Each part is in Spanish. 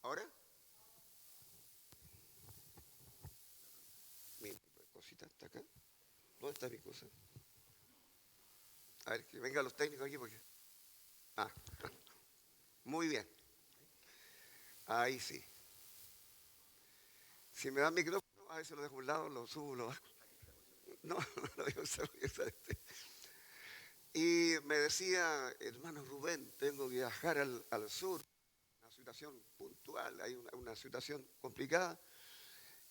¿Ahora? Mi cosita está acá. ¿Dónde está mi cosa? A ver, que vengan los técnicos aquí porque... Ah, muy bien. Ahí sí. Si me dan micrófono, a veces lo dejo a un lado, lo subo, lo bajo. No, no lo voy a usar, voy a usar este. Y me decía, hermano Rubén, tengo que viajar al sur, una situación puntual, hay una situación complicada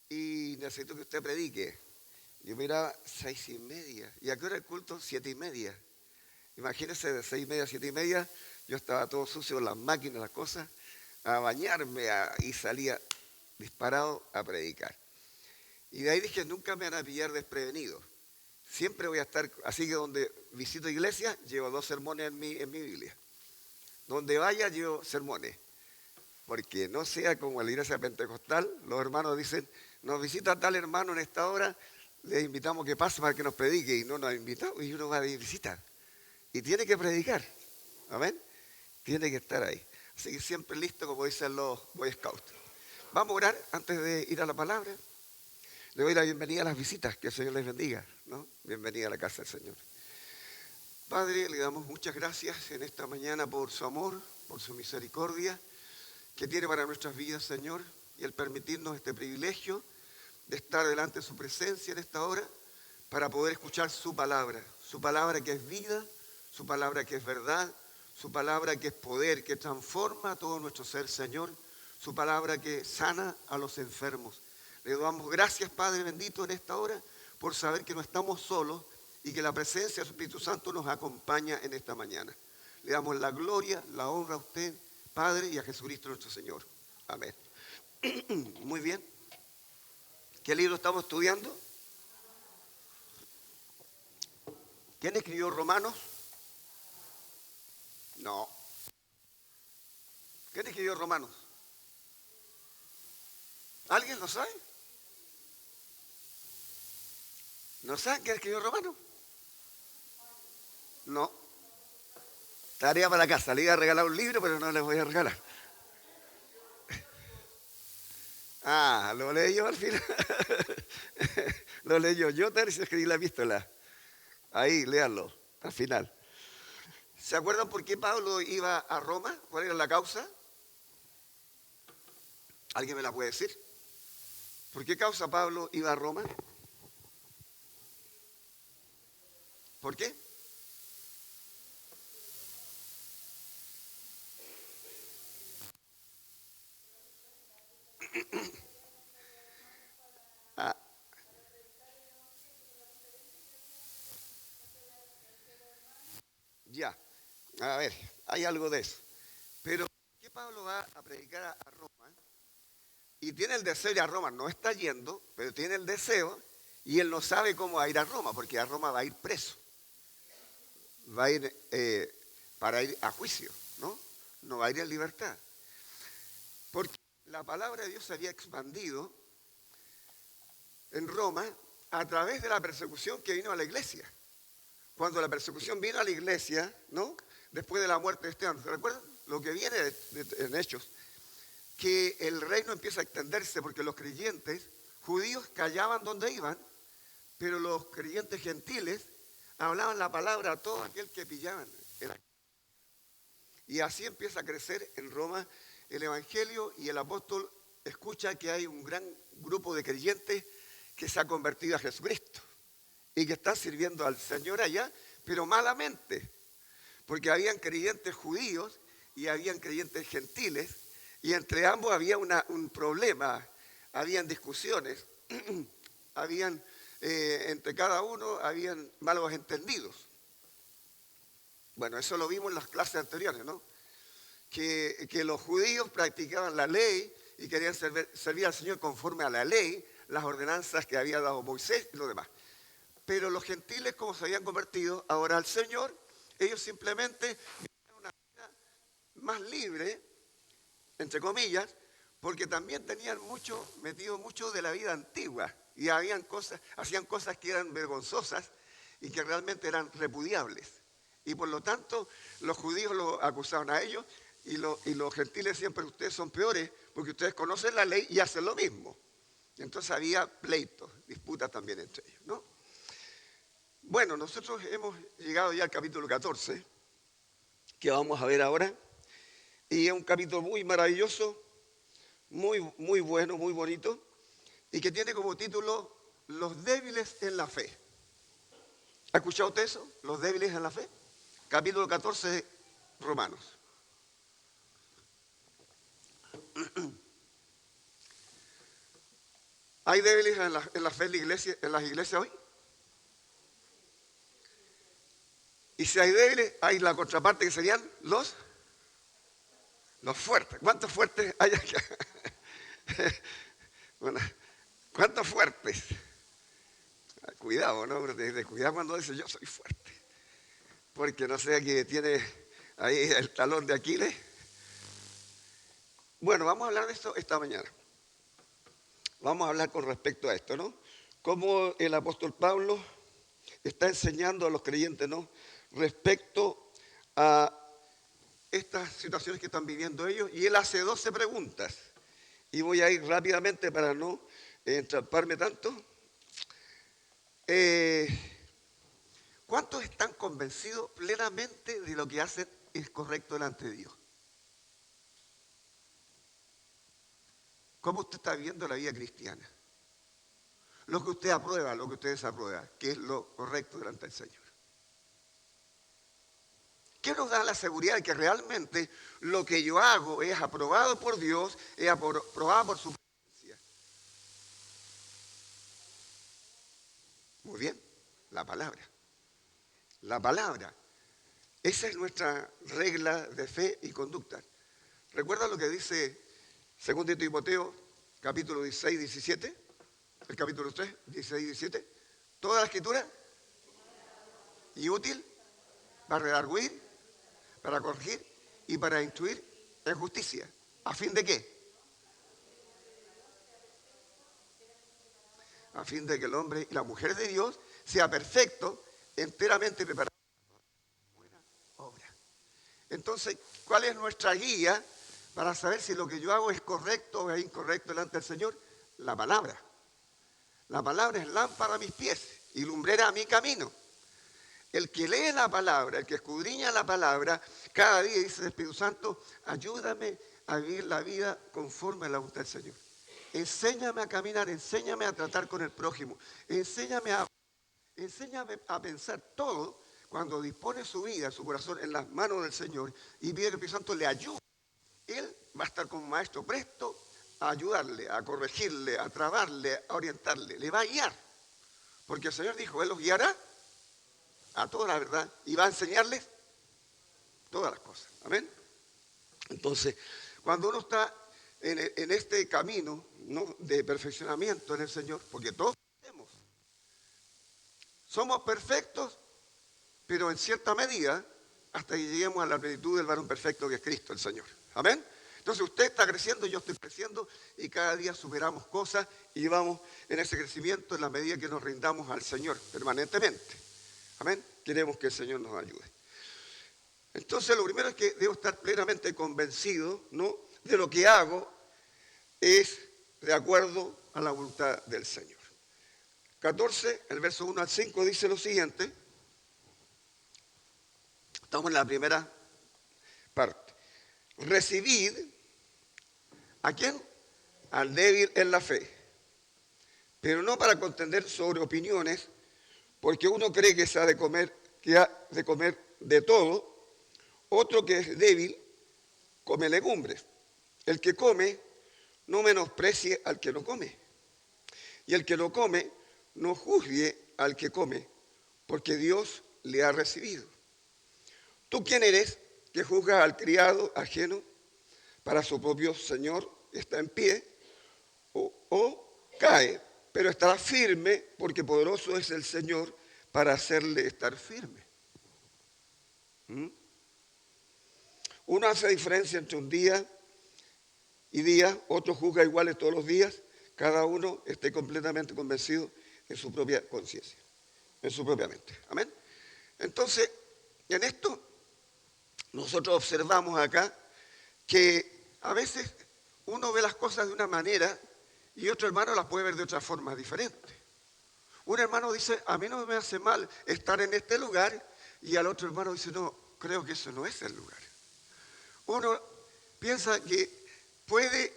y necesito que usted predique. Yo miraba 6:30. ¿Y a qué hora el culto? 7:30. Imagínese de 6:30 a 7:30, yo estaba todo sucio, las máquinas, las cosas, a bañarme y salía disparado a predicar. Y de ahí dije, nunca me van a pillar desprevenido. Siempre voy a estar, así que donde visito iglesias, llevo 2 sermones en mi Biblia. Donde vaya, llevo sermones. Porque no sea como la iglesia pentecostal, los hermanos dicen, nos visita tal hermano en esta hora, le invitamos que pase para que nos predique, y no nos ha invitado, y uno va de visita. Y tiene que predicar, amén, tiene que estar ahí. Así que siempre listo, como dicen los Boy Scouts. Vamos a orar antes de ir a la palabra. Le doy la bienvenida a las visitas, que el Señor les bendiga, ¿no? Bienvenida a la casa del Señor. Padre, le damos muchas gracias en esta mañana por su amor, por su misericordia que tiene para nuestras vidas, Señor, y el permitirnos este privilegio de estar delante de su presencia en esta hora para poder escuchar su palabra que es vida, su palabra que es verdad, su palabra que es poder, que transforma todo nuestro ser, Señor, su palabra que sana a los enfermos. Le damos gracias, Padre bendito, en esta hora por saber que no estamos solos y que la presencia del Espíritu Santo nos acompaña en esta mañana. Le damos la gloria, la honra a usted, Padre, y a Jesucristo nuestro Señor. Amén. Muy bien. ¿Qué libro estamos estudiando? ¿Quién escribió Romanos? No. ¿Quién escribió Romanos? ¿Alguien lo sabe? ¿No saben quién escribió Romanos? No. Tarea para la casa. Le iba a regalar un libro, pero no les voy a regalar. Ah, lo leí yo al final. Lo leí yo. Yo te escribí la epístola. Ahí, léanlo, al final. ¿Se acuerdan por qué Pablo iba a Roma? ¿Cuál era la causa? ¿Alguien me la puede decir? ¿Por qué causa Pablo iba a Roma? ¿Por qué? Ah, ya. A ver, hay algo de eso. Pero, ¿por qué Pablo va a predicar a Roma? Y tiene el deseo de ir a Roma. No está yendo, pero tiene el deseo y él no sabe cómo va a ir a Roma, porque a Roma va a ir preso. Va a ir para ir a juicio, ¿no? No va a ir en libertad. Porque la palabra de Dios se había expandido en Roma a través de la persecución que vino a la iglesia. Cuando la persecución vino a la iglesia, ¿no? Después de la muerte de Esteban, ¿se recuerdan? Lo que viene en Hechos, que el reino empieza a extenderse porque los creyentes judíos callaban donde iban, pero los creyentes gentiles hablaban la palabra a todo aquel que pillaban. Y así empieza a crecer en Roma el evangelio y el apóstol escucha que hay un gran grupo de creyentes que se ha convertido a Jesucristo y que están sirviendo al Señor allá, pero malamente, porque habían creyentes judíos y habían creyentes gentiles, y entre ambos había un problema, habían discusiones, habían, entre cada uno habían malos entendidos. Bueno, eso lo vimos en las clases anteriores, ¿no? Que los judíos practicaban la ley y querían servir al Señor conforme a la ley, las ordenanzas que había dado Moisés y lo demás. Pero los gentiles, como se habían convertido ahora al Señor, ellos simplemente vivían una vida más libre, entre comillas, porque también tenían metido mucho de la vida antigua y hacían cosas que eran vergonzosas y que realmente eran repudiables. Y por lo tanto, los judíos los acusaban a ellos y los gentiles siempre, ustedes son peores porque ustedes conocen la ley y hacen lo mismo. Y entonces había pleitos, disputas también entre ellos, ¿no? Bueno, nosotros hemos llegado ya al capítulo 14, que vamos a ver ahora, y es un capítulo muy maravilloso, muy, muy bueno, muy bonito, y que tiene como título Los débiles en la fe. ¿Ha escuchado usted eso? Los débiles en la fe. Capítulo 14 de Romanos. ¿Hay débiles en la fe en las iglesias hoy? Y si hay débiles, hay la contraparte que serían los fuertes. ¿Cuántos fuertes hay acá? Bueno, ¿cuántos fuertes? Cuidado, ¿no? Cuidado cuando dice yo soy fuerte. Porque no sé que tiene ahí el talón de Aquiles. Bueno, vamos a hablar de esto esta mañana. Vamos a hablar con respecto a esto, ¿no? Cómo el apóstol Pablo está enseñando a los creyentes, ¿no? Respecto a estas situaciones que están viviendo ellos. Y él hace 12 preguntas. Y voy a ir rápidamente para no entramparme tanto. ¿Cuántos están convencidos plenamente de lo que hacen es correcto delante de Dios? ¿Cómo usted está viviendo la vida cristiana? Lo que usted aprueba, lo que usted desaprueba, ¿qué es lo correcto delante del Señor? ¿Qué nos da la seguridad de que realmente lo que yo hago es aprobado por Dios, es aprobado por su presencia? Muy bien, la palabra. La palabra. Esa es nuestra regla de fe y conducta. ¿Recuerda lo que dice 2 Timoteo, capítulo 16, 17? El capítulo 3, 16 y 17. Toda la escritura y útil para redarguir, para corregir y para instruir en justicia. ¿A fin de qué? A fin de que el hombre y la mujer de Dios sea perfecto, enteramente preparado para buena obra. Entonces, ¿cuál es nuestra guía para saber si lo que yo hago es correcto o es incorrecto delante del Señor? La palabra. La palabra es lámpara a mis pies y lumbrera a mi camino. El que lee la palabra, el que escudriña la palabra, cada día dice el Espíritu Santo, ayúdame a vivir la vida conforme a la voluntad del Señor. Enséñame a caminar, enséñame a tratar con el prójimo, enséñame a pensar todo cuando dispone su vida, su corazón en las manos del Señor y pide que el Espíritu Santo le ayude. Él va a estar como maestro presto a ayudarle, a corregirle, a trabarle, a orientarle, le va a guiar. Porque el Señor dijo, Él los guiará a toda la verdad y va a enseñarles todas las cosas. Amén. Entonces, cuando uno está en este camino, ¿no?, de perfeccionamiento en el Señor, porque todos somos perfectos, pero en cierta medida, hasta que lleguemos a la plenitud del varón perfecto que es Cristo el Señor. Amén. Entonces usted está creciendo, yo estoy creciendo y cada día superamos cosas y vamos en ese crecimiento en la medida que nos rindamos al Señor permanentemente. Amén. Queremos que el Señor nos ayude. Entonces lo primero es que debo estar plenamente convencido, ¿no?, de lo que hago es de acuerdo a la voluntad del Señor. 14, el verso 1 al 5 dice lo siguiente. Estamos en la primera parte. Recibid, ¿a quién? Al débil en la fe, pero no para contender sobre opiniones, porque uno cree que ha de comer de todo, otro que es débil come legumbres. El que come no menosprecie al que no come, y el que no come no juzgue al que come, porque Dios le ha recibido. ¿Tú quién eres que juzga al criado ajeno? Para su propio Señor está en pie o cae, pero estará firme porque poderoso es el Señor para hacerle estar firme. Uno hace diferencia entre un día y día, otro juzga iguales todos los días, cada uno esté completamente convencido en su propia conciencia, en su propia mente. Amén. Entonces, en esto nosotros observamos acá que a veces uno ve las cosas de una manera y otro hermano las puede ver de otra forma diferente. Un hermano dice, a mí no me hace mal estar en este lugar, y al otro hermano dice, no, creo que eso no es el lugar. Uno piensa que puede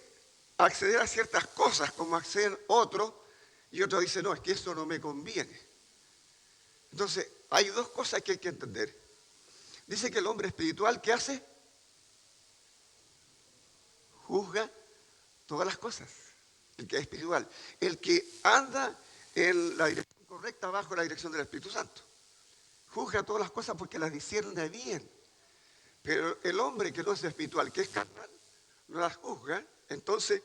acceder a ciertas cosas como acceden otros, y otro dice, no, es que eso no me conviene. Entonces, hay dos cosas que hay que entender. Dice que el hombre espiritual, ¿qué hace? Juzga todas las cosas. El que es espiritual. El que anda en la dirección correcta bajo la dirección del Espíritu Santo. Juzga todas las cosas porque las discierne bien. Pero el hombre que no es espiritual, que es carnal, no las juzga, entonces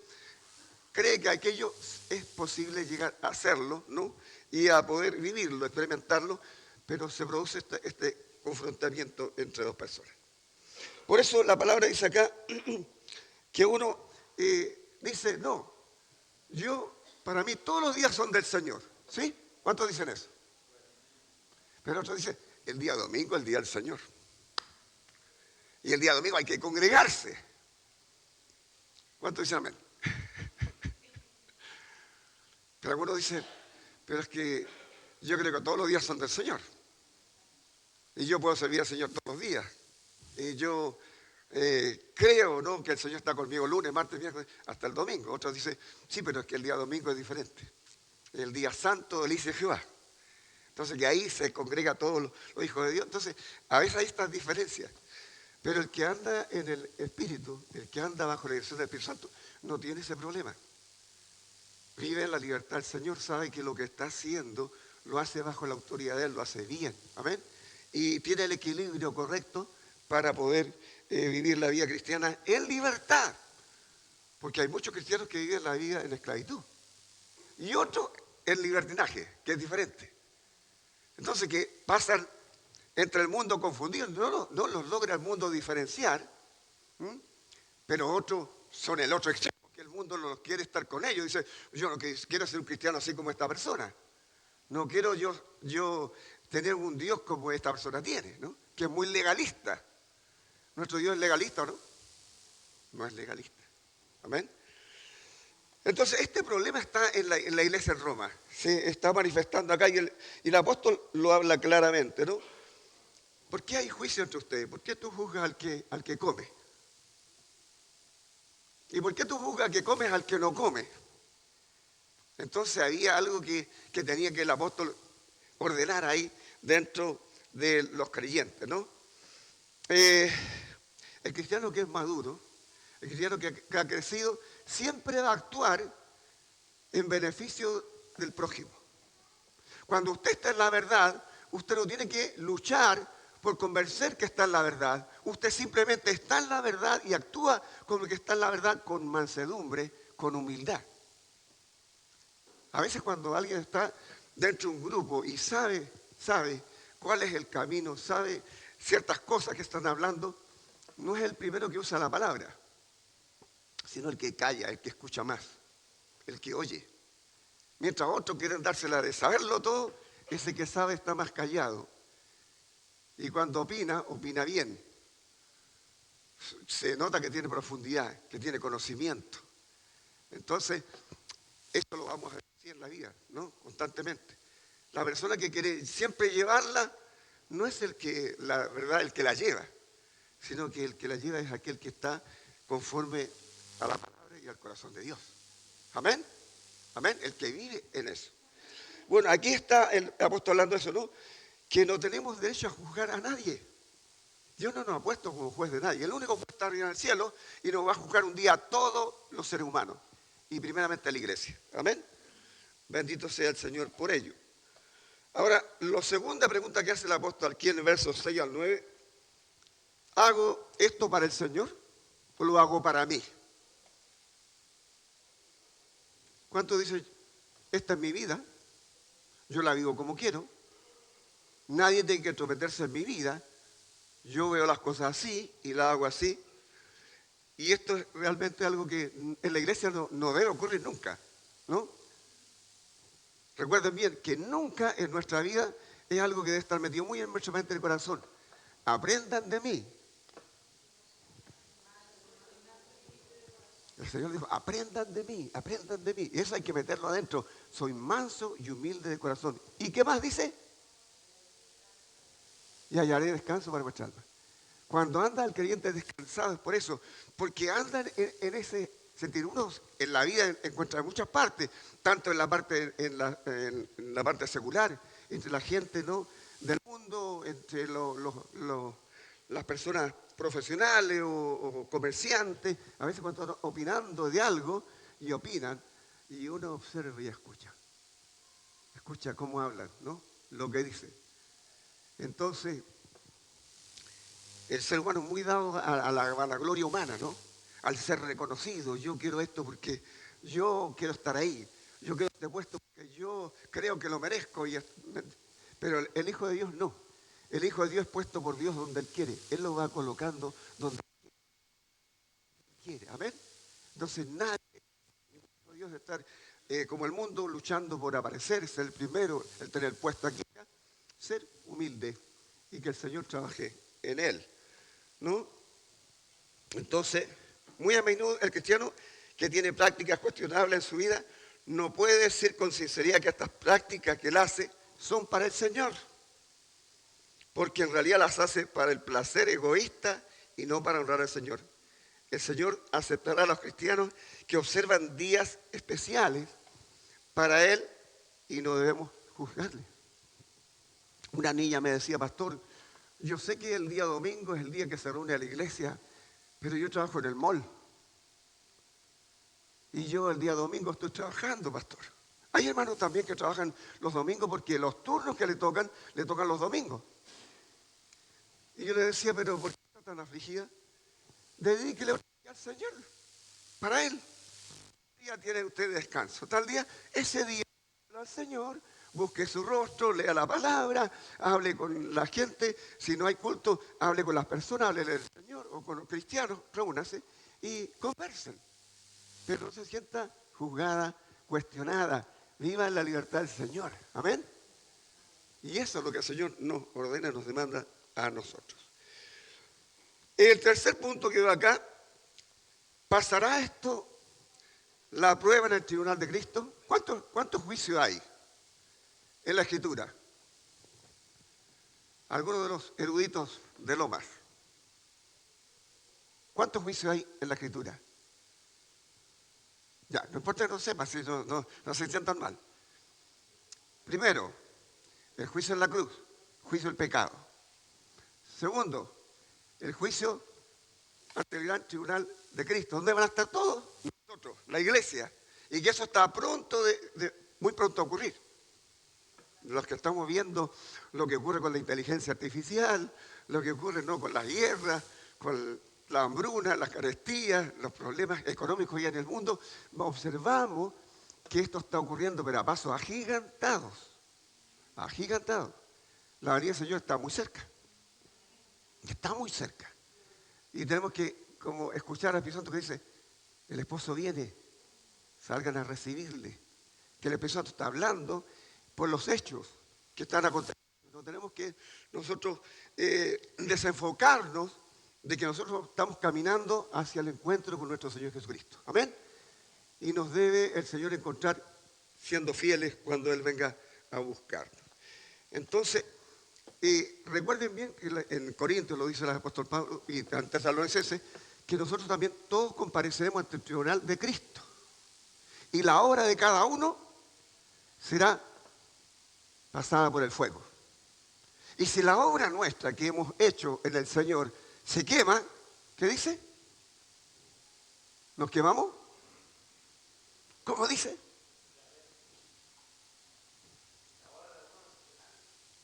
cree que aquello es posible llegar a hacerlo, ¿no? Y a poder vivirlo, experimentarlo, pero se produce este confrontamiento entre dos personas. Por eso la palabra dice acá que uno dice, no, para mí todos los días son del Señor, ¿sí? ¿Cuántos dicen eso? Pero otros dicen, el día domingo es el día del Señor. Y el día domingo hay que congregarse. ¿Cuántos dicen amén? Pero algunos dicen, pero es que yo creo que todos los días son del Señor. Y yo puedo servir al Señor todos los días. Y yo creo, ¿no?, que el Señor está conmigo lunes, martes, miércoles, hasta el domingo. Otros dicen, sí, pero es que el día domingo es diferente. El día santo del de Jehová. Entonces que ahí se congrega todos los hijos de Dios. Entonces, a veces hay estas diferencias. Pero el que anda en el Espíritu, el que anda bajo la dirección del Espíritu Santo, no tiene ese problema. Vive en la libertad del Señor, sabe que lo que está haciendo lo hace bajo la autoridad de Él, lo hace bien. Amén. Y tiene el equilibrio correcto para poder vivir la vida cristiana en libertad. Porque hay muchos cristianos que viven la vida en esclavitud. Y otros en libertinaje, que es diferente. Entonces, que pasan entre el mundo confundido, no los logra el mundo diferenciar, pero otros son el otro extremo, que el mundo no quiere estar con ellos. Dice, yo no quiero ser un cristiano así como esta persona. No quiero yo tener un Dios como esta persona tiene, ¿no? Que es muy legalista. ¿Nuestro Dios es legalista o no? No es legalista. Amén. Entonces, este problema está en la iglesia en Roma. Se está manifestando acá y el apóstol lo habla claramente, ¿no? ¿Por qué hay juicio entre ustedes? ¿Por qué tú juzgas al que come? ¿Y por qué tú juzgas al que comes al que no come? Entonces había algo que tenía que el apóstol ordenar ahí dentro de los creyentes, ¿no? El cristiano que es maduro, el cristiano que ha crecido, siempre va a actuar en beneficio del prójimo. Cuando usted está en la verdad, usted no tiene que luchar por convencer que está en la verdad. Usted simplemente está en la verdad y actúa como que está en la verdad con mansedumbre, con humildad. A veces cuando alguien está dentro de un grupo y sabe cuál es el camino, sabe ciertas cosas que están hablando, no es el primero que usa la palabra, sino el que calla, el que escucha más, el que oye. Mientras otros quieren dársela de saberlo todo, ese que sabe está más callado. Y cuando opina bien. Se nota que tiene profundidad, que tiene conocimiento. Entonces, esto lo vamos a decir en la vida, ¿no? Constantemente. La persona que quiere siempre llevarla no es el que la lleva, sino que el que la lleva es aquel que está conforme a la palabra y al corazón de Dios. Amén. Amén. El que vive en eso. Bueno, aquí está el apóstol hablando de eso, ¿no? Que no tenemos derecho a juzgar a nadie. Dios no nos ha puesto como juez de nadie. El único juez está arriba en el cielo y nos va a juzgar un día a todos los seres humanos. Y primeramente a la iglesia. Amén. Bendito sea el Señor por ello. Ahora, la segunda pregunta que hace el apóstol aquí en el verso 6 al 9. ¿Hago esto para el Señor o lo hago para mí? ¿Cuántos dicen, esta es mi vida, yo la vivo como quiero, nadie tiene que entrometerse en mi vida, yo veo las cosas así y las hago así? Y esto es realmente algo que en la iglesia no debe ocurrir nunca, ¿no? Recuerden bien que nunca en nuestra vida es algo que debe estar metido muy en nuestra mente y el corazón. Aprendan de mí. El Señor dijo, aprendan de mí, aprendan de mí. Y eso hay que meterlo adentro. Soy manso y humilde de corazón. ¿Y qué más dice? Y hallaré descanso para vuestra alma. Cuando anda el creyente descansado es por eso, porque andan en ese sentido. Uno en la vida encuentra en muchas partes, tanto en la parte, en la parte secular, entre la gente, ¿no?, del mundo, entre las personas profesionales o comerciantes, a veces cuando están opinando de algo y opinan, y uno observa y escucha cómo hablan, ¿no?, lo que dicen. Entonces, el ser humano es muy dado a la gloria humana, ¿no? Al ser reconocido. Yo quiero esto porque yo quiero estar ahí. Yo quiero este puesto porque yo creo que lo merezco. Pero el Hijo de Dios no. El Hijo de Dios es puesto por Dios donde Él quiere. Él lo va colocando donde quiere. Amén. Entonces nadie, el Hijo de Dios, de estar como el mundo luchando por aparecer, ser el primero, el tener puesto aquí, ser humilde y que el Señor trabaje en él, ¿no? Entonces, muy a menudo el cristiano que tiene prácticas cuestionables en su vida no puede decir con sinceridad que estas prácticas que él hace son para el Señor, porque en realidad las hace para el placer egoísta y no para honrar al Señor. El Señor aceptará a los cristianos que observan días especiales para Él y no debemos juzgarle. Una niña me decía, pastor, yo sé que el día domingo es el día que se reúne a la iglesia, pero yo trabajo en el mall. Y yo el día domingo estoy trabajando, pastor. Hay hermanos también que trabajan los domingos porque los turnos que le tocan los domingos. Y yo le decía, pero ¿por qué está tan afligida? Dedíquele al Señor, para Él. ¿Qué día tiene usted de descanso? Tal día, ese día al Señor, busque su rostro, lea la palabra, hable con la gente. Si no hay culto, hable con las personas, hable del Señor o con los cristianos, reúnase y conversen. Pero no se sienta juzgada, cuestionada. Viva en la libertad del Señor. Amén. Y eso es lo que el Señor nos ordena, nos demanda a nosotros. El tercer punto que veo acá, ¿pasará esto la prueba en el tribunal de Cristo? ¿Cuántos juicios hay en la Escritura? Algunos de los eruditos de Lomas. ¿Cuántos juicios hay en la Escritura? Ya, no importa que no sepa, si no se sientan mal. Primero, el juicio en la cruz, juicio del pecado. Segundo, el juicio ante el gran tribunal de Cristo. ¿Dónde van a estar todos? Nosotros, la iglesia. Y que eso está muy pronto a ocurrir. Los que estamos viendo lo que ocurre con la inteligencia artificial, lo que ocurre, ¿no?, con las guerras, con la hambruna, las carestías, los problemas económicos ya en el mundo, observamos que esto está ocurriendo, pero a pasos agigantados. Agigantados. La venida del Señor está muy cerca. Está muy cerca. Y tenemos que, como escuchar al Espíritu Santo que dice, el esposo viene, salgan a recibirle. Que el Espíritu Santo está hablando por los hechos que están aconteciendo. No tenemos que nosotros desenfocarnos de que nosotros estamos caminando hacia el encuentro con nuestro Señor Jesucristo. Amén. Y nos debe el Señor encontrar siendo fieles cuando Él venga a buscarnos. Entonces, recuerden bien que en Corintios lo dice el apóstol Pablo y en Tesalonicenses, que nosotros también todos compareceremos ante el tribunal de Cristo. Y la obra de cada uno será pasada por el fuego. Y si la obra nuestra que hemos hecho en el Señor se quema, ¿qué dice? ¿Nos quemamos? ¿Cómo dice?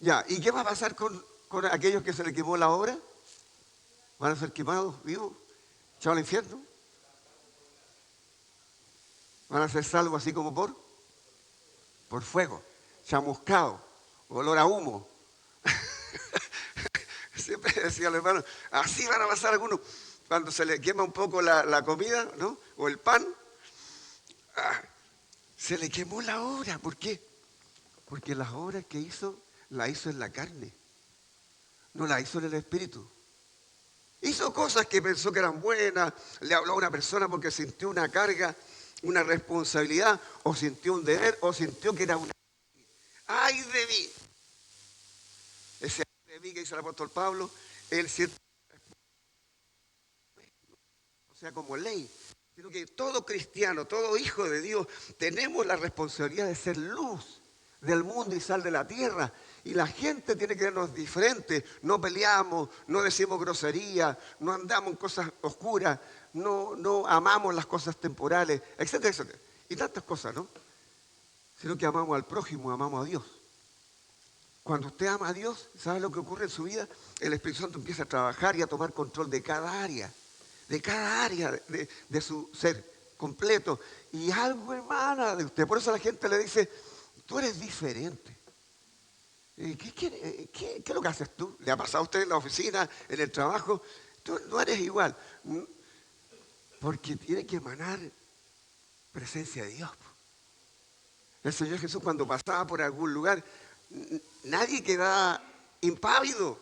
Ya, ¿y qué va a pasar con aquellos que se les quemó la obra? ¿Van a ser quemados vivos? ¿Echados al infierno? ¿Van a ser salvos así como por fuego? Chamuscado, olor a humo. Siempre decía el hermano, así van a pasar algunos. Cuando se le quema un poco la comida, ¿no?, o el pan, se le quemó la obra. ¿Por qué? Porque las obras que hizo, la hizo en la carne, no la hizo en el espíritu. Hizo cosas que pensó que eran buenas, le habló a una persona porque sintió una carga, una responsabilidad, o sintió un deber, o sintió que era una... ¡Ay de mí! Ese ay de mí que dice el apóstol Pablo, él siente, o sea, como ley, sino que todo cristiano, todo hijo de Dios, tenemos la responsabilidad de ser luz del mundo y sal de la tierra. Y la gente tiene que vernos diferentes. No peleamos, no decimos grosería, no andamos en cosas oscuras, no amamos las cosas temporales, etcétera, etcétera. Y tantas cosas, ¿no? Sino que amamos al prójimo, amamos a Dios. Cuando usted ama a Dios, ¿sabe lo que ocurre en su vida? El Espíritu Santo empieza a trabajar y a tomar control de cada área de su ser completo. Y algo emana de usted. Por eso la gente le dice, tú eres diferente. ¿Qué es lo que haces tú? ¿Le ha pasado a usted en la oficina, en el trabajo? Tú no eres igual. Porque tiene que emanar presencia de Dios. El Señor Jesús cuando pasaba por algún lugar, nadie quedaba impávido,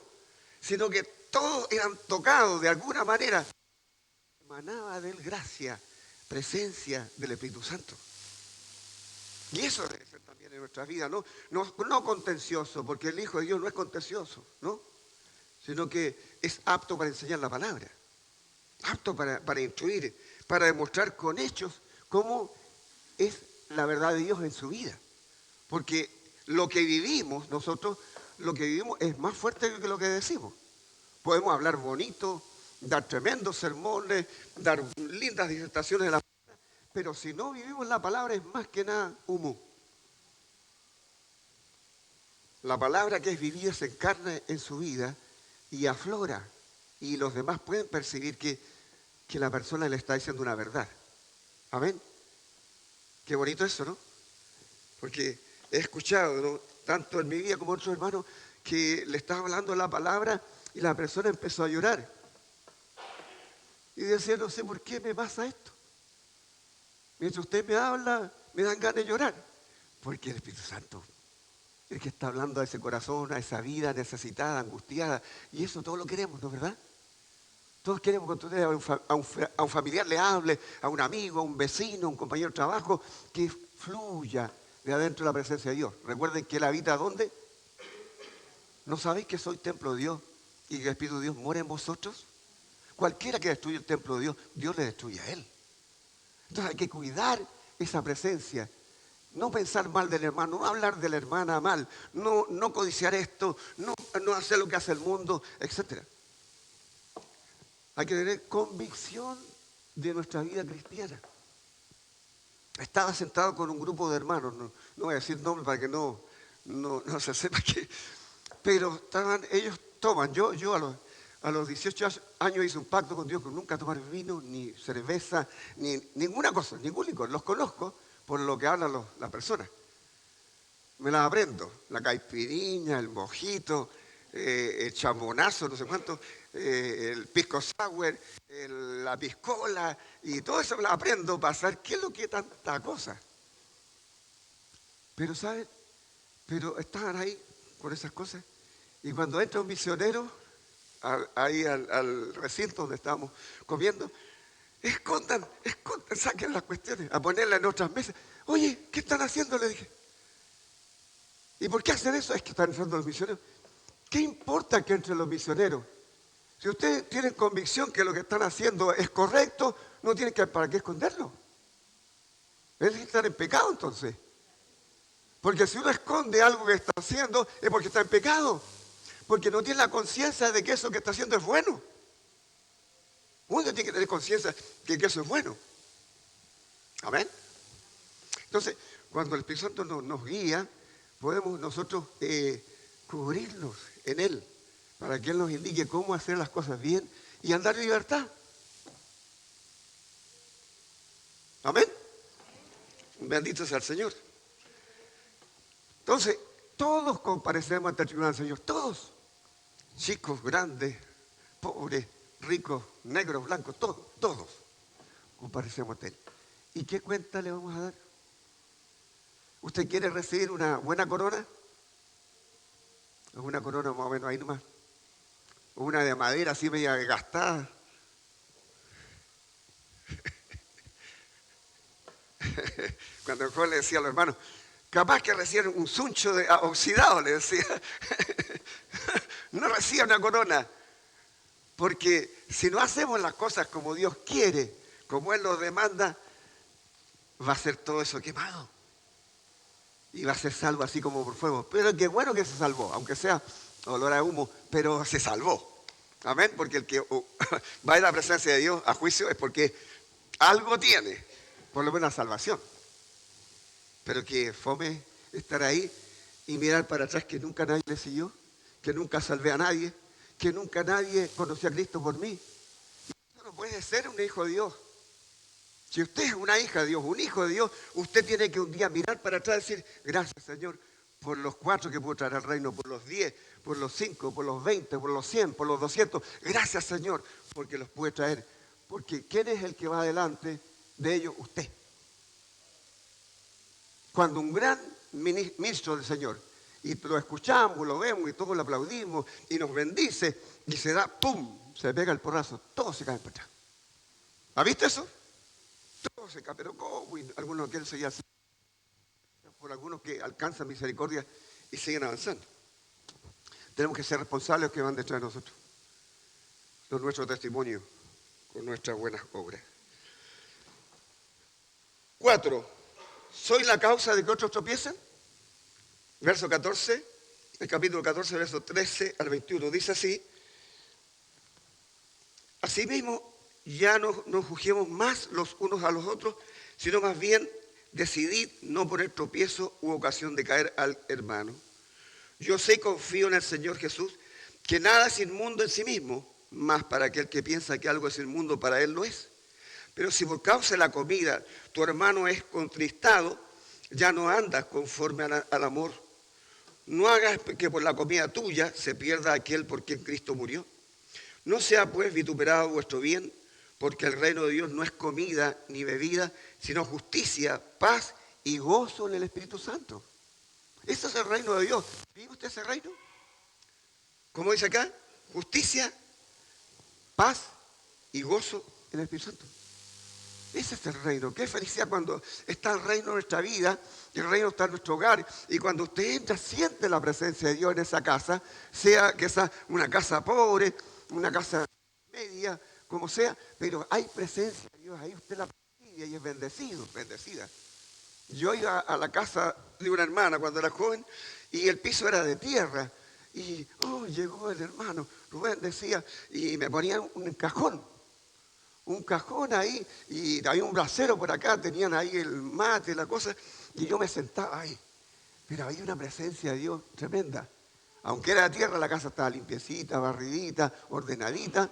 sino que todos eran tocados de alguna manera. Emanaba de él gracia, presencia del Espíritu Santo. Y eso debe ser también en nuestra vida, no contencioso, porque el Hijo de Dios no es contencioso, ¿no? Sino que es apto para enseñar la palabra, apto para instruir, para demostrar con hechos cómo es la verdad de Dios en su vida. Porque lo que vivimos, nosotros, lo que vivimos es más fuerte que lo que decimos. Podemos hablar bonito, dar tremendos sermones, dar lindas disertaciones de la palabra, pero si no vivimos la palabra es más que nada humo. La palabra que es vivida se encarna en su vida y aflora, y los demás pueden percibir que la persona le está diciendo una verdad. Amén. Qué bonito eso, ¿no? Porque he escuchado, ¿no?, tanto en mi vida como otros hermanos, que le estaba hablando la palabra y la persona empezó a llorar. Y decía, no sé por qué me pasa esto. Mientras usted me habla, me dan ganas de llorar. Porque el Espíritu Santo, el que está hablando a ese corazón, a esa vida necesitada, angustiada. Y eso todos lo queremos, ¿no es verdad? Todos queremos que usted a un familiar le hable, a un amigo, a un vecino, a un compañero de trabajo, que fluya de adentro la presencia de Dios. Recuerden que Él habita ¿dónde? ¿No sabéis que soy templo de Dios y que el Espíritu de Dios mora en vosotros? Cualquiera que destruye el templo de Dios, Dios le destruye a él. Entonces hay que cuidar esa presencia. No pensar mal del hermano, no hablar de la hermana mal, no codiciar esto, no hacer lo que hace el mundo, etc. Hay que tener convicción de nuestra vida cristiana. Estaba sentado con un grupo de hermanos, no voy a decir nombres para que no se sepa qué, pero ellos toman, yo a los 18 años hice un pacto con Dios con nunca tomar vino, ni cerveza, ni ninguna cosa, ningún licor. Los conozco por lo que hablan las personas. Me las aprendo. La caipirinha, el mojito, el chambonazo, no sé cuánto, el pisco sour, la piscola, y todo eso me lo aprendo para saber qué es lo que es tanta cosa. Pero, ¿saben? Pero estaban ahí con esas cosas. Y cuando entra un misionero ahí al recinto donde estábamos comiendo, escondan, saquen las cuestiones, a ponerlas en otras mesas. Oye, ¿qué están haciendo? Le dije. ¿Y por qué hacen eso? Es que están entrando los misioneros. ¿Qué importa que entren los misioneros? Si ustedes tienen convicción que lo que están haciendo es correcto, no tienen para qué esconderlo. Es que están en pecado entonces. Porque si uno esconde algo que está haciendo, es porque está en pecado. Porque no tiene la conciencia de que eso que está haciendo es bueno. Uno tiene que tener conciencia de que eso es bueno. Amén. Entonces, cuando el Espíritu Santo nos guía, podemos nosotros cubrirnos en Él, para que Él nos indique cómo hacer las cosas bien y andar en libertad. Amén. Bendito sea el Señor. Entonces, todos comparecemos ante el tribunal del Señor, todos. Chicos, grandes, pobres, ricos, negros, blancos, todos comparecemos ante Él. ¿Y qué cuenta le vamos a dar? ¿Usted quiere recibir una buena corona? Una corona más o menos ahí nomás. una de madera así media gastada. Cuando el joven le decía a los hermanos, capaz que recién un suncho oxidado, le decía, no reciba una corona, porque si no hacemos las cosas como Dios quiere, como Él nos demanda, va a ser todo eso quemado. Y va a ser salvo así como por fuego. Pero qué bueno que se salvó, aunque sea olor a humo, pero se salvó. Amén, porque el que va a ir a la presencia de Dios a juicio es porque algo tiene, por lo menos salvación. Pero que fome estar ahí y mirar para atrás que nunca nadie le siguió, que nunca salvé a nadie, que nunca nadie conoció a Cristo por mí. Eso no puede ser un hijo de Dios. Si usted es una hija de Dios, un hijo de Dios, usted tiene que un día mirar para atrás y decir, gracias Señor por los 4 que puedo traer al reino, por los 10, por los 5, por los 20, por los 100, por los 200. Gracias Señor porque los puede traer. Porque ¿quién es el que va adelante de ellos? Usted. Cuando un gran ministro del Señor, y lo escuchamos, lo vemos y todos lo aplaudimos y nos bendice y se da, ¡pum!, se pega el porrazo, todos se caen para atrás. ¿Ha visto eso? Todos se caen, pero ¿cómo? Y algunos quieren seguir así, por algunos que alcanzan misericordia y siguen avanzando. Tenemos que ser responsables de los que van detrás de nosotros, con nuestro testimonio, con nuestras buenas obras. 4. ¿Soy la causa de que otros tropiecen? Verso 14, el capítulo 14, verso 13 al 21, dice así: Asimismo, ya no nos juzguemos más los unos a los otros, sino más bien decidid no poner tropiezo u ocasión de caer al hermano. Yo sé y confío en el Señor Jesús, que nada es inmundo en sí mismo, mas para aquel que piensa que algo es inmundo, para él lo es. Pero si por causa de la comida tu hermano es contristado, ya no andas conforme al amor. No hagas que por la comida tuya se pierda aquel por quien Cristo murió. No sea pues vituperado vuestro bien, porque el reino de Dios no es comida ni bebida, sino justicia, paz y gozo en el Espíritu Santo. Ese es el reino de Dios. ¿Vive usted ese reino? Como dice acá, justicia, paz y gozo en el Espíritu Santo. Ese es el reino. Qué felicidad cuando está el reino en nuestra vida, el reino está en nuestro hogar, y cuando usted entra, siente la presencia de Dios en esa casa, sea que sea una casa pobre, una casa media, como sea, pero hay presencia de Dios ahí, usted la percibe y es bendecido, bendecida. Yo iba a la casa de una hermana cuando era joven y el piso era de tierra. Y llegó el hermano, Rubén decía, y me ponían un cajón ahí, y había un brasero por acá, tenían ahí el mate, la cosa, y yo me sentaba ahí. Pero había una presencia de Dios tremenda. Aunque era de tierra, la casa estaba limpiecita, barridita, ordenadita,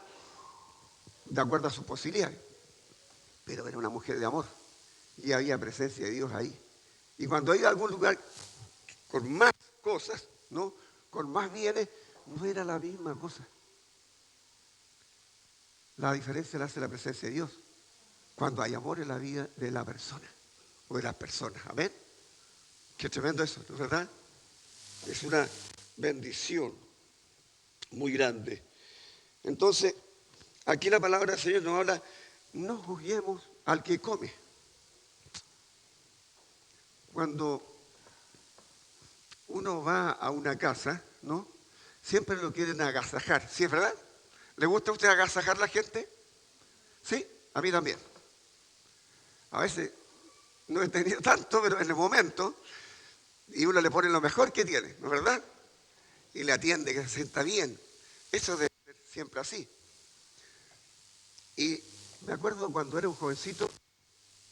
de acuerdo a sus posibilidades. Pero era una mujer de amor, y había presencia de Dios ahí. Y cuando iba a algún lugar con más cosas, ¿no?, con más bienes, no era la misma cosa. La diferencia la hace la presencia de Dios. Cuando hay amor en la vida de la persona o de las personas. Amén. Qué tremendo eso, ¿no es verdad? Es una bendición muy grande. Entonces, aquí la palabra del Señor nos habla, no juzguemos al que come. Cuando uno va a una casa, ¿no?, siempre lo quieren agasajar, ¿sí es verdad? ¿Le gusta a usted agasajar a la gente? Sí, a mí también. A veces no he tenido tanto, pero en el momento, y uno le pone lo mejor que tiene, ¿no es verdad? Y le atiende, que se sienta bien. Eso debe ser siempre así. Y me acuerdo cuando era un jovencito,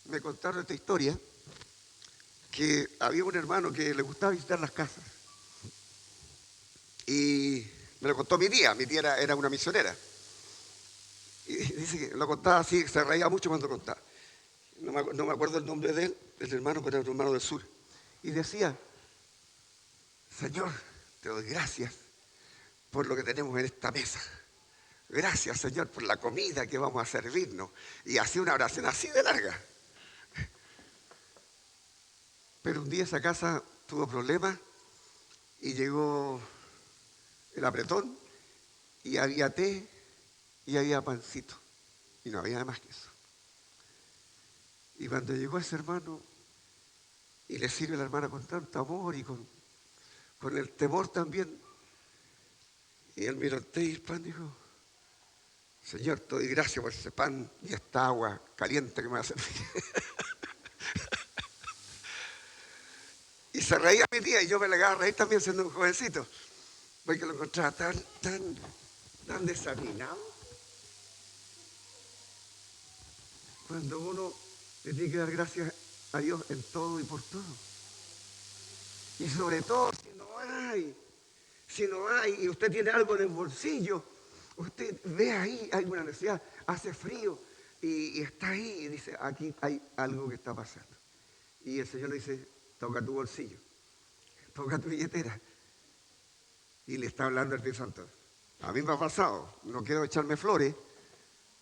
me contaron esta historia, que había un hermano que le gustaba visitar las casas. Y me lo contó mi tía era una misionera. Y dice que lo contaba así, se reía mucho cuando lo contaba. No me acuerdo el nombre de él, el hermano, pero era un hermano del sur. Y decía, Señor, te doy gracias por lo que tenemos en esta mesa. Gracias, Señor, por la comida que vamos a servirnos. Y hacía una oración así de larga. Pero un día esa casa tuvo problemas y llegó el apretón y había té y había pancito. Y no había más que eso. Y cuando llegó ese hermano y le sirve a la hermana con tanto amor y con el temor también, y él miró el té y el pan, dijo: Señor, te doy gracias por ese pan y esta agua caliente que me va a servir. Y se reía mi tía y yo me le agarré a reír también siendo un jovencito, porque lo encontraba tan desafinado. Cuando uno le tiene que dar gracias a Dios en todo y por todo. Y sobre todo si no hay y usted tiene algo en el bolsillo, usted ve ahí, hay una necesidad, hace frío y está ahí y dice: aquí hay algo que está pasando. Y el Señor le dice: toca tu bolsillo, toca tu billetera. Y le está hablando el Espíritu Santo. A mí me ha pasado, no quiero echarme flores,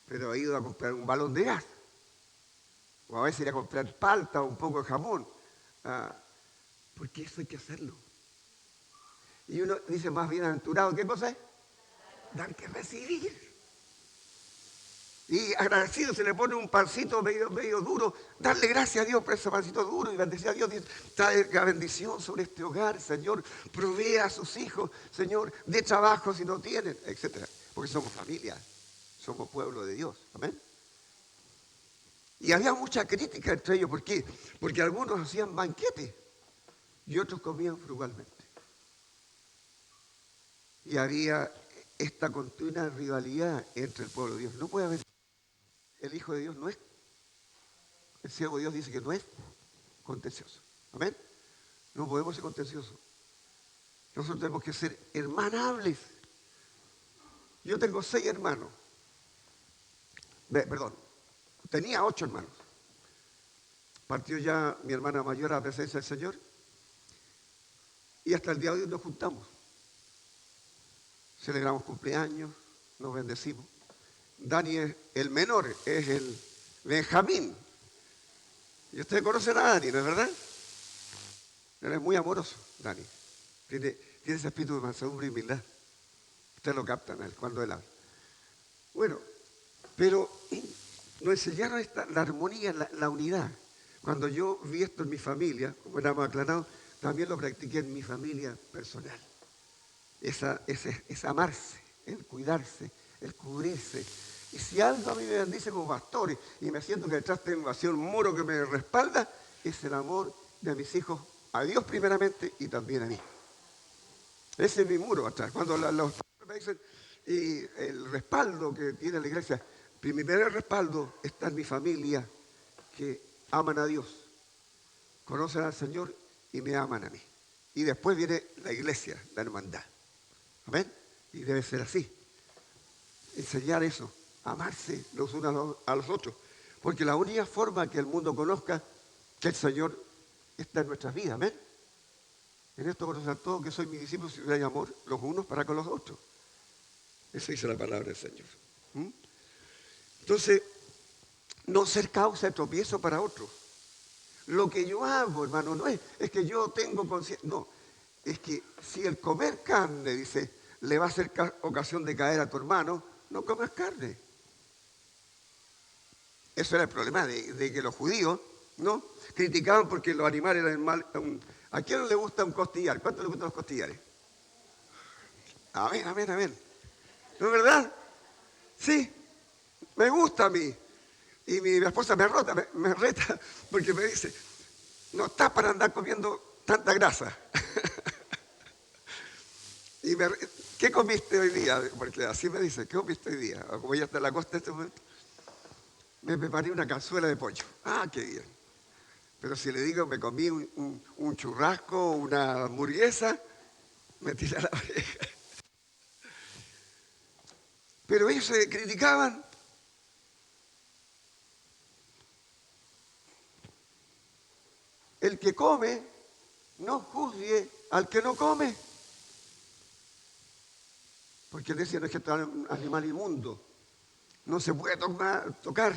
pero he ido a comprar un balón de gas. O a veces ir a comprar palta o un poco de jamón. Porque eso hay que hacerlo. Y uno dice: más bienaventurado, ¿qué cosa es? Dar que recibir. Y agradecido, se le pone un pancito medio duro, darle gracias a Dios por ese pancito duro y bendecir a Dios. Trae la bendición sobre este hogar, Señor, provee a sus hijos, Señor, dé trabajo si no tienen, etc. Porque somos familia, somos pueblo de Dios. Amén. Y había mucha crítica entre ellos. ¿Por qué? Porque algunos hacían banquetes y otros comían frugalmente. Y había esta continua rivalidad entre el pueblo de Dios. No puede haber. El Hijo de Dios no es, el siervo de Dios dice que no es contencioso. Amén. No podemos ser contenciosos. Nosotros tenemos que ser hermanables. Yo tengo 6 hermanos. Perdón, tenía 8 hermanos. Partió ya mi hermana mayor a la presencia del Señor. Y hasta el día de hoy nos juntamos. Celebramos cumpleaños, nos bendecimos. Dani es el menor, es el Benjamín. Y ustedes conocen a Dani, ¿no es verdad? Él es muy amoroso, Dani. Tiene ese espíritu de mansedumbre y humildad. Ustedes lo captan cuando él habla. Bueno, pero nos enseñaron la armonía, la unidad. Cuando yo vi esto en mi familia, como éramos aclarados, también lo practiqué en mi familia personal. Es amarse, el cuidarse, el cubrirse. Y si algo a mí me bendice como pastor y me siento que detrás tengo así un muro que me respalda, es el amor de mis hijos a Dios primeramente y también a mí. Ese es mi muro atrás. Cuando los pastores me dicen, y el respaldo que tiene la iglesia, mi primer respaldo está en mi familia, que aman a Dios, conocen al Señor y me aman a mí. Y después viene la iglesia, la hermandad. ¿Amén? Y debe ser así. Enseñar eso, amarse los unos a los otros. Porque la única forma que el mundo conozca que el Señor está en nuestras vidas. ¿Amén? En esto conocen todos que soy mis discípulos si hay amor los unos para con los otros. Eso dice la palabra del Señor. Entonces, no ser causa de tropiezo para otros. Lo que yo hago, hermano, no es que yo tengo conciencia. No, es que si el comer carne, dice, le va a hacer ocasión de caer a tu hermano, no comas carne. Eso era el problema de que los judíos, ¿no?, criticaban porque los animales eran mal. ¿A quién no le gusta un costillar? ¿Cuánto le gustan los costillares? Amén, amén, amén. ¿No es verdad? Sí, me gusta a mí. Y mi esposa me reta porque me dice: no estás para andar comiendo tanta grasa. Y ¿qué comiste hoy día? Porque así me dice: ¿qué comiste hoy día? Como ella está en la costa en este momento, me preparé una cazuela de pollo. Ah, qué bien. Pero si le digo me comí un churrasco, una hamburguesa, me tira la oreja. Pero ellos se criticaban. El que come, no juzgue al que no come. Porque decían: es que está un animal inmundo. No se puede tocar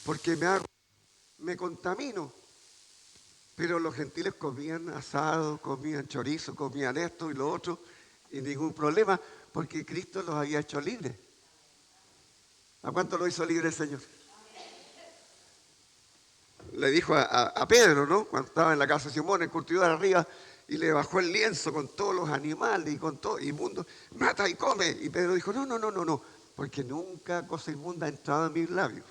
porque me contamino. Pero los gentiles comían asado, comían chorizo, comían esto y lo otro, y ningún problema, porque Cristo los había hecho libres. ¿A cuánto lo hizo libre el Señor? Le dijo a Pedro, ¿no? Cuando estaba en la casa de Simón, el curtidor arriba, y le bajó el lienzo con todos los animales y con todo inmundo, mata y come. Y Pedro dijo, no, no, no, no, no, porque nunca cosa inmunda ha entrado en mis labios.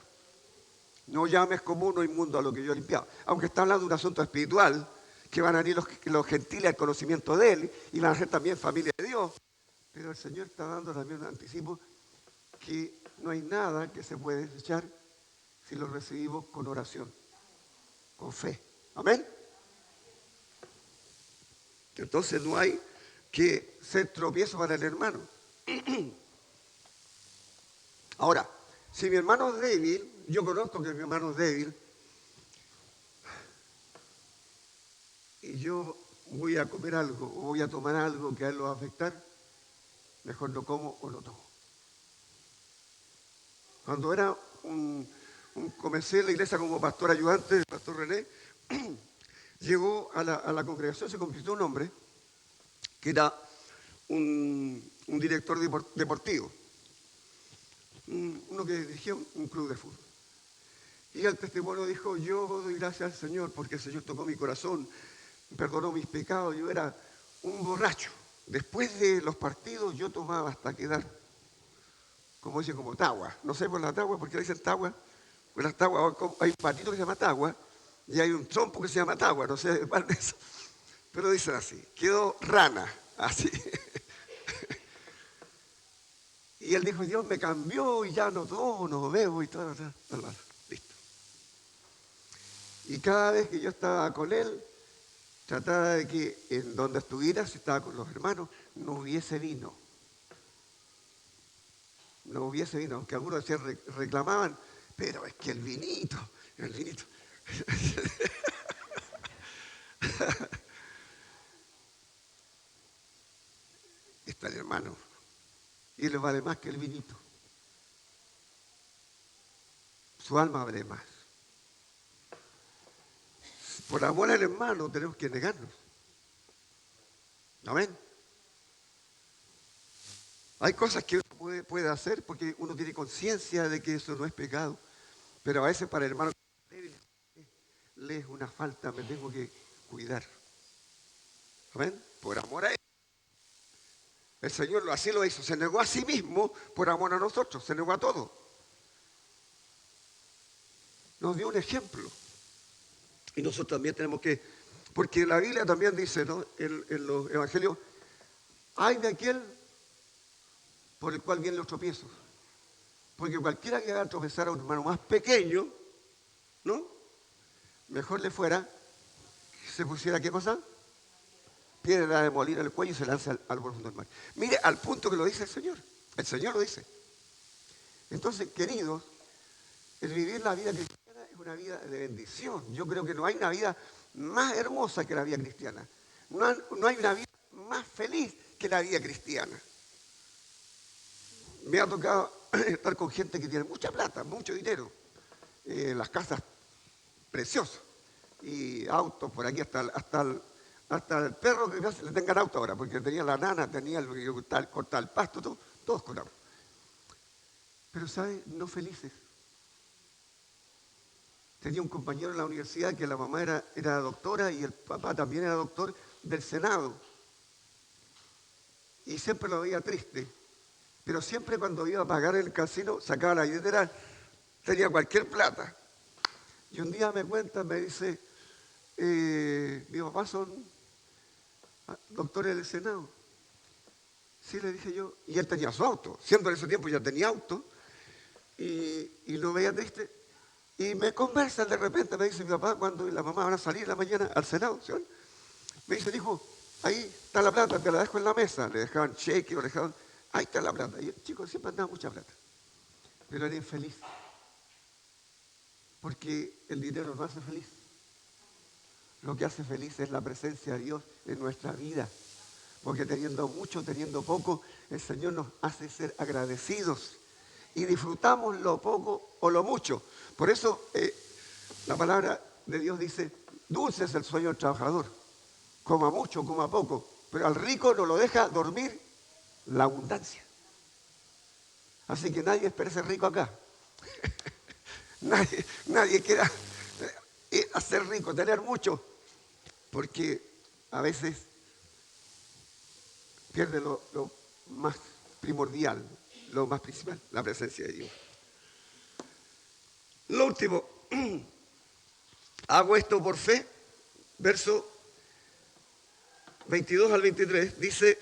No llames común o inmundo a lo que yo he limpiado. Aunque está hablando de un asunto espiritual, que van a venir los gentiles al conocimiento de Él, y van a ser también familia de Dios. Pero el Señor está dando también un anticipo que no hay nada que se puede desechar si lo recibimos con oración, con fe. Amén. Entonces no hay que ser tropiezo para el hermano. Ahora, si mi hermano es débil, yo conozco que mi hermano es débil, y yo voy a comer algo o voy a tomar algo que a él lo va a afectar, mejor no como o no tomo. Cuando era comencé en la iglesia como pastor ayudante, el pastor René, llegó a la congregación, se convirtió un hombre que era un director deportivo, uno que dirigía un club de fútbol. Y el testimonio dijo, yo doy gracias al Señor porque el Señor tocó mi corazón, perdonó mis pecados, yo era un borracho. Después de los partidos yo tomaba hasta quedar, como dicen, como tagua. No sé por la tagua, ¿por qué le dicen tagua? Pues las taguas, hay un patito que se llama tagua y hay un trompo que se llama tagua, no sé cuál de eso. Pero dicen así, quedó rana, así. Y él dijo, Dios me cambió y ya no tomo, no bebo y todo. Listo. Y cada vez que yo estaba con él, trataba de que en donde estuviera, si estaba con los hermanos, no hubiese vino. No hubiese vino, aunque algunos decían, reclamaban, pero es que el vinito. Está el hermano. Y le vale más que el vinito. Su alma vale más. Por amor al hermano tenemos que negarnos. ¿Amén? Hay cosas que uno puede hacer porque uno tiene conciencia de que eso no es pecado. Pero a veces para el hermano le es una falta, me tengo que cuidar. ¿Amén? Por amor a él. El Señor así lo hizo. Se negó a sí mismo por amor a nosotros. Se negó a todo. Nos dio un ejemplo. Y nosotros también tenemos que... Porque la Biblia también dice, ¿no? En los evangelios, hay de aquel por el cual vienen los tropiezos. Porque cualquiera que haga tropezar a un hermano más pequeño, ¿no? Mejor le fuera que se pusiera, ¿qué cosa? Piedra de molino en el cuello y se lanza al profundo del mar. Mire, al punto que lo dice el Señor. El Señor lo dice. Entonces, queridos, el vivir la vida cristiana es una vida de bendición. Yo creo que no hay una vida más hermosa que la vida cristiana. No hay una vida más feliz que la vida cristiana. Me ha tocado estar con gente que tiene mucha plata, mucho dinero, las casas preciosas y autos por aquí hasta el perro que le tengan auto ahora, porque tenía la nana, tenía el que cortar el pasto, todos con auto. Pero, ¿sabes? No felices. Tenía un compañero en la universidad que la mamá era doctora y el papá también era doctor del Senado. Y siempre lo veía triste. Pero siempre cuando iba a pagar el casino, sacaba la billetera, tenía cualquier plata. Y un día me dice, mi papá son doctores del Senado. Sí, le dije yo. Y él tenía su auto. Siendo en ese tiempo ya tenía auto. Y lo veía triste. Y me conversan de repente, me dice mi papá, cuando la mamá van a salir en la mañana al Senado, ¿sí? Me dice, hijo, ahí está la plata, te la dejo en la mesa. Le dejaban cheque o le dejaban, ahí está la plata. Y el chico siempre andaba mucha plata. Pero era infeliz. Porque el dinero no hace feliz. Lo que hace feliz es la presencia de Dios en nuestra vida. Porque teniendo mucho, teniendo poco, el Señor nos hace ser agradecidos. Y disfrutamos lo poco o lo mucho. Por eso la palabra de Dios dice, dulce es el sueño del trabajador. Coma mucho, coma poco. Pero al rico no lo deja dormir la abundancia. Así que nadie espera ser rico acá. Nadie quiera hacer rico, tener mucho, porque a veces pierde lo más primordial, lo más principal, la presencia de Dios. Lo último, hago esto por fe, verso 22 al 23, dice,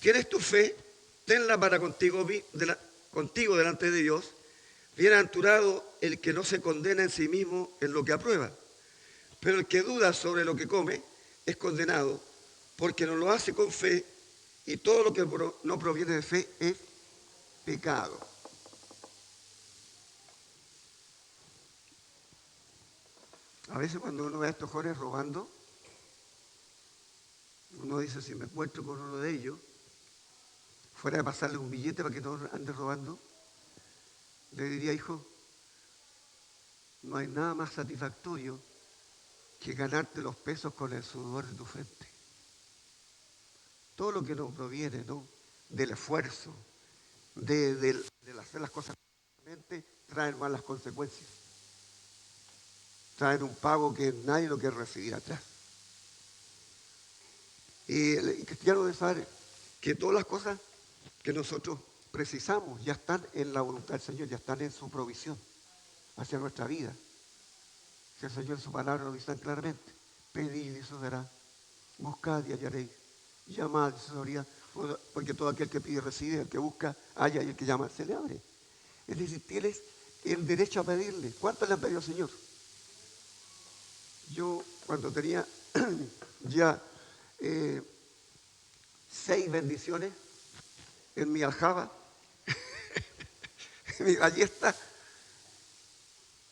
tienes tu fe, tenla para contigo delante de Dios. Bienaventurado el que no se condena en sí mismo en lo que aprueba, pero el que duda sobre lo que come es condenado, porque no lo hace con fe, y todo lo que no proviene de fe es pecado. A veces cuando uno ve a estos jóvenes robando, uno dice, si me encuentro con uno de ellos, fuera de pasarle un billete para que no ande robando, le diría, hijo, no hay nada más satisfactorio que ganarte los pesos con el sudor de tu frente. Todo lo que nos proviene, ¿no?, del esfuerzo, del hacer las cosas correctamente, traen malas consecuencias. Traen un pago que nadie lo quiere recibir atrás. Y el cristiano debe saber que todas las cosas que nosotros precisamos ya están en la voluntad del Señor, ya están en su provisión hacia nuestra vida. Que el Señor en su palabra lo dice claramente. Pedid y se os dará, buscad y hallaréis, llamad y se os abrirá, porque todo aquel que pide recibe, el que busca halla y el que llama se le abre. Es decir, tienes el derecho a pedirle. ¿Cuánto le han pedido al Señor? Yo cuando tenía ya 6 bendiciones en mi aljaba, en mi ballesta,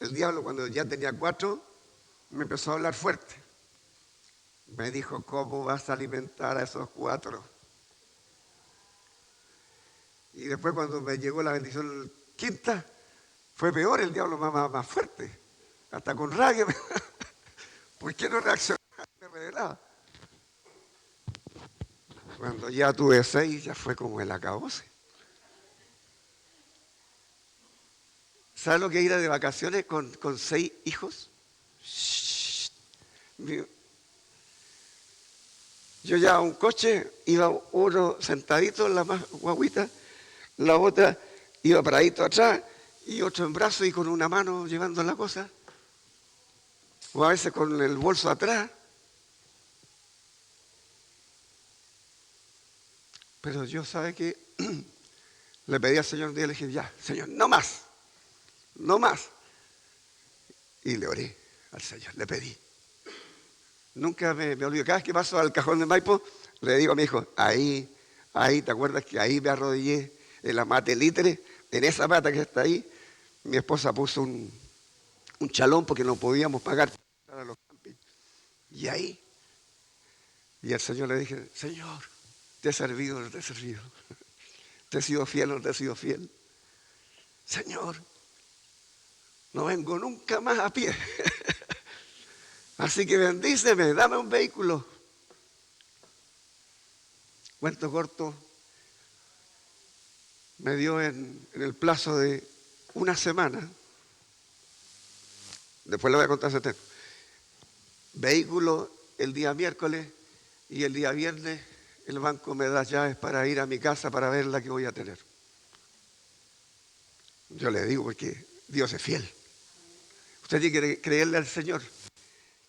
el diablo cuando ya tenía 4 me empezó a hablar fuerte. Me dijo, ¿cómo vas a alimentar a esos 4? Y después cuando me llegó la bendición quinta, fue peor, el diablo más fuerte, hasta con rabia. ¿Por qué no reaccionaba? Me revelaba. Cuando ya tuve 6, ya fue como el acabose. ¿Sabes lo que es ir de vacaciones con 6 hijos? Yo ya a un coche, iba uno sentadito en la más guaguita, la otra iba paradito atrás y otro en brazos y con una mano llevando la cosa. O a veces con el bolso atrás. Pero yo, ¿sabe qué? Le pedí al Señor un día, le dije, ya, Señor, no más, no más. Y le oré al Señor, le pedí. Nunca me olvido. Cada vez que paso al cajón de Maipo, le digo a mi hijo, ahí, ¿te acuerdas que ahí me arrodillé en la mata litre? En esa mata que está ahí, mi esposa puso un chalón porque no podíamos pagar para los campings. Y ahí, y al Señor le dije, Señor, te he servido o no te he servido. ¿Te he sido fiel o no te he sido fiel? Señor, no vengo nunca más a pie. Así que bendíceme, dame un vehículo. Cuento corto, me dio en el plazo de una semana. Después le voy a contar ese tema. Vehículo el día miércoles y el día viernes el banco me da llaves para ir a mi casa para ver la que voy a tener. Yo le digo porque Dios es fiel. Usted tiene que creerle al Señor.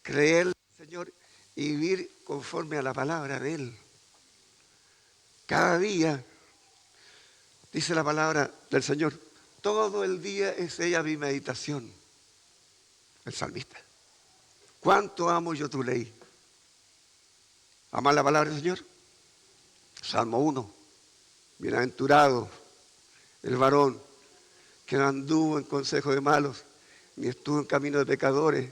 Creerle al Señor y vivir conforme a la palabra de Él. Cada día, dice la palabra del Señor, todo el día es ella mi meditación. El salmista. ¿Cuánto amo yo tu ley? ¿Amar la palabra del Señor? Salmo 1. Bienaventurado el varón que no anduvo en consejo de malos, ni estuvo en camino de pecadores,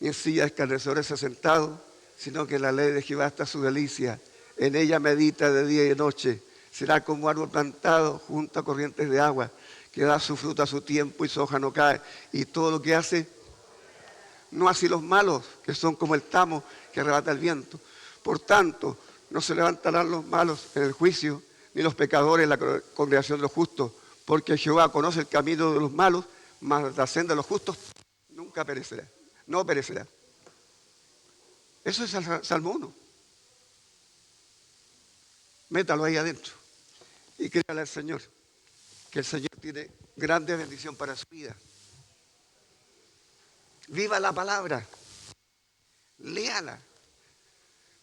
ni en silla de escarnecedores se ha sentado, sino que en la ley de Jehová está su delicia. En ella medita de día y de noche. Será como árbol plantado junto a corrientes de agua, que da su fruto a su tiempo y su hoja no cae. Y todo lo que hace, no así los malos, que son como el tamo que arrebata el viento. Por tanto, no se levantarán los malos en el juicio, ni los pecadores en la congregación de los justos, porque Jehová conoce el camino de los malos, mas la senda de los justos nunca perecerá, no perecerá. Eso es el Salmo 1. Métalo ahí adentro y créale al Señor, que el Señor tiene grande bendición para su vida. Viva la palabra, léala.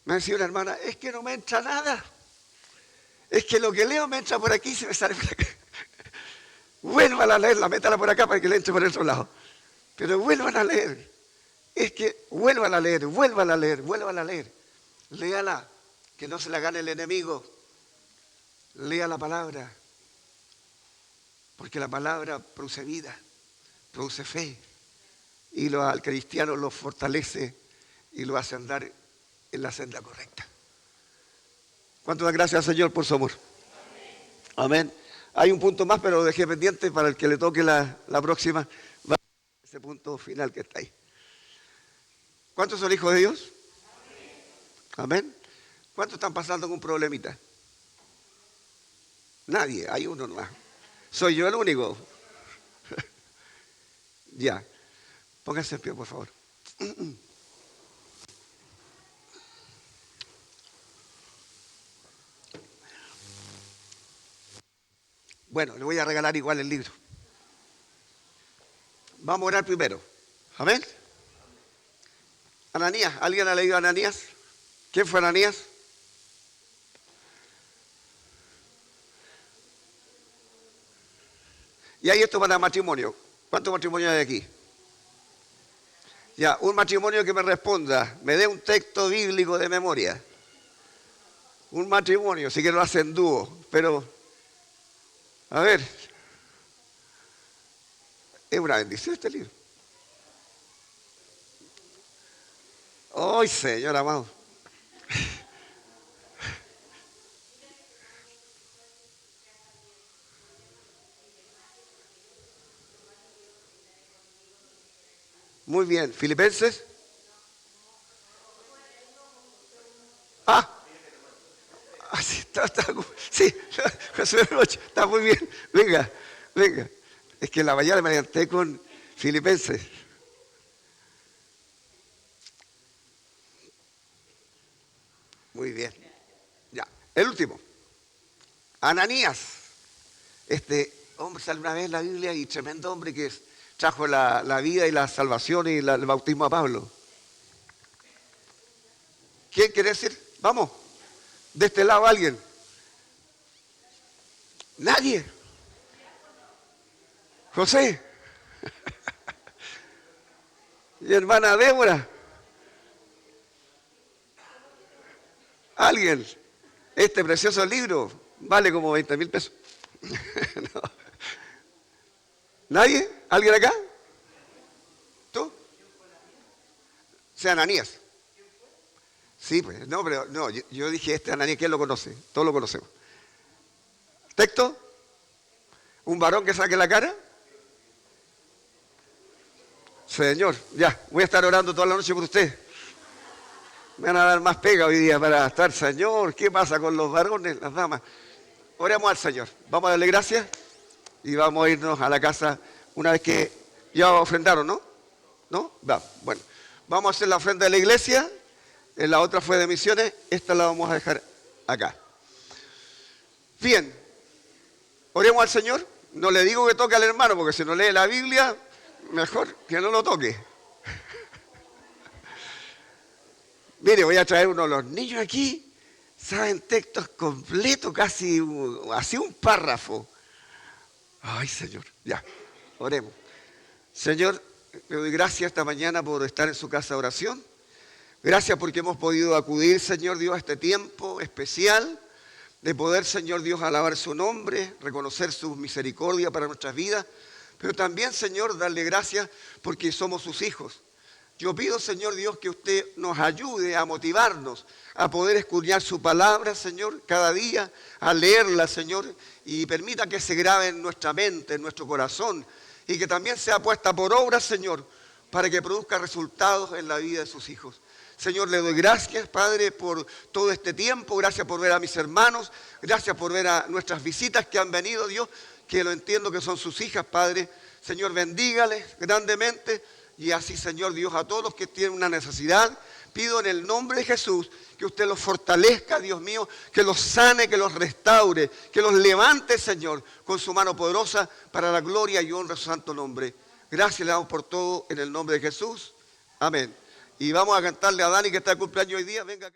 Me decía una hermana, es que no me entra nada. Es que lo que leo me entra por aquí y se me sale por acá. Vuelvan a leerla, métala por acá para que le entre por el otro lado. Pero vuelvan a leer. Es que vuelvan a leer, vuelvan a leer, vuelvan a leer. Léala, que no se la gane el enemigo. Lea la palabra. Porque la palabra produce vida, produce fe. Y al cristiano lo fortalece y lo hace andar en la senda correcta. ¿Cuánto da gracias al Señor por su amor? Amén. Hay un punto más, pero lo dejé pendiente para el que le toque la próxima. Va a ese punto final que está ahí. ¿Cuántos son hijos de Dios? Amén. ¿Cuántos están pasando con un problemita? Nadie, hay uno nomás. Soy yo el único. Ya. Pónganse en pie, por favor. Bueno, le voy a regalar igual el libro. Vamos a orar primero. Amén. Ananías, ¿alguien ha leído a Ananías? ¿Quién fue Ananías? Y hay esto para matrimonio. ¿Cuántos matrimonios hay aquí? Ya, un matrimonio que me responda, me dé un texto bíblico de memoria. Un matrimonio, sí que lo hacen dúo, pero, a ver, es una bendición este libro. ¡Ay, Señor amado! Muy bien, Filipenses. Sí, José Rocha, está muy bien. Venga, venga. Es que en la mañana me levanté con Filipenses. Muy bien. Ya, el último. Ananías. Este hombre sale una vez en la Biblia y tremendo hombre que trajo la vida y la salvación y el bautismo a Pablo. ¿Quién quiere decir? Vamos. De este lado alguien. Nadie. José. Y hermana Débora. Alguien. Este precioso libro vale como 20,000 pesos. No. ¿Nadie? ¿Alguien acá? ¿Tú? O sea, Ananías. Sí, pues, no, pero no, yo dije este Ananías, ¿quién lo conoce? Todos lo conocemos. ¿Texto? ¿Un varón que saque la cara? Señor, ya, voy a estar orando toda la noche por usted. Me van a dar más pega hoy día para estar, Señor, ¿qué pasa con los varones, las damas? Oremos al Señor, vamos a darle gracias y vamos a irnos a la casa una vez que ya ofrendaron, ¿no? ¿No? Va, bueno, vamos a hacer la ofrenda de la iglesia, la otra fue de misiones, esta la vamos a dejar acá. Bien, oremos al Señor, no le digo que toque al hermano, porque si no lee la Biblia, mejor que no lo toque. Mire, voy a traer uno de los niños aquí, saben textos completos, casi así un párrafo. Ay, Señor, ya, oremos. Señor, le doy gracias esta mañana por estar en su casa de oración. Gracias porque hemos podido acudir, Señor Dios, a este tiempo especial de poder, Señor Dios, alabar su nombre, reconocer su misericordia para nuestras vidas, pero también, Señor, darle gracias porque somos sus hijos. Yo pido, Señor Dios, que usted nos ayude a motivarnos, a poder escudriñar su palabra, Señor, cada día, a leerla, Señor, y permita que se grabe en nuestra mente, en nuestro corazón, y que también sea puesta por obra, Señor, para que produzca resultados en la vida de sus hijos. Señor, le doy gracias, Padre, por todo este tiempo. Gracias por ver a mis hermanos. Gracias por ver a nuestras visitas que han venido, Dios, que lo entiendo que son sus hijas, Padre. Señor, bendígales grandemente. Y así, Señor Dios, a todos los que tienen una necesidad, pido en el nombre de Jesús que usted los fortalezca, Dios mío, que los sane, que los restaure, que los levante, Señor, con su mano poderosa para la gloria y honra de su santo nombre. Gracias le damos por todo en el nombre de Jesús. Amén. Y vamos a cantarle a Dani, que está de cumpleaños hoy día. Venga.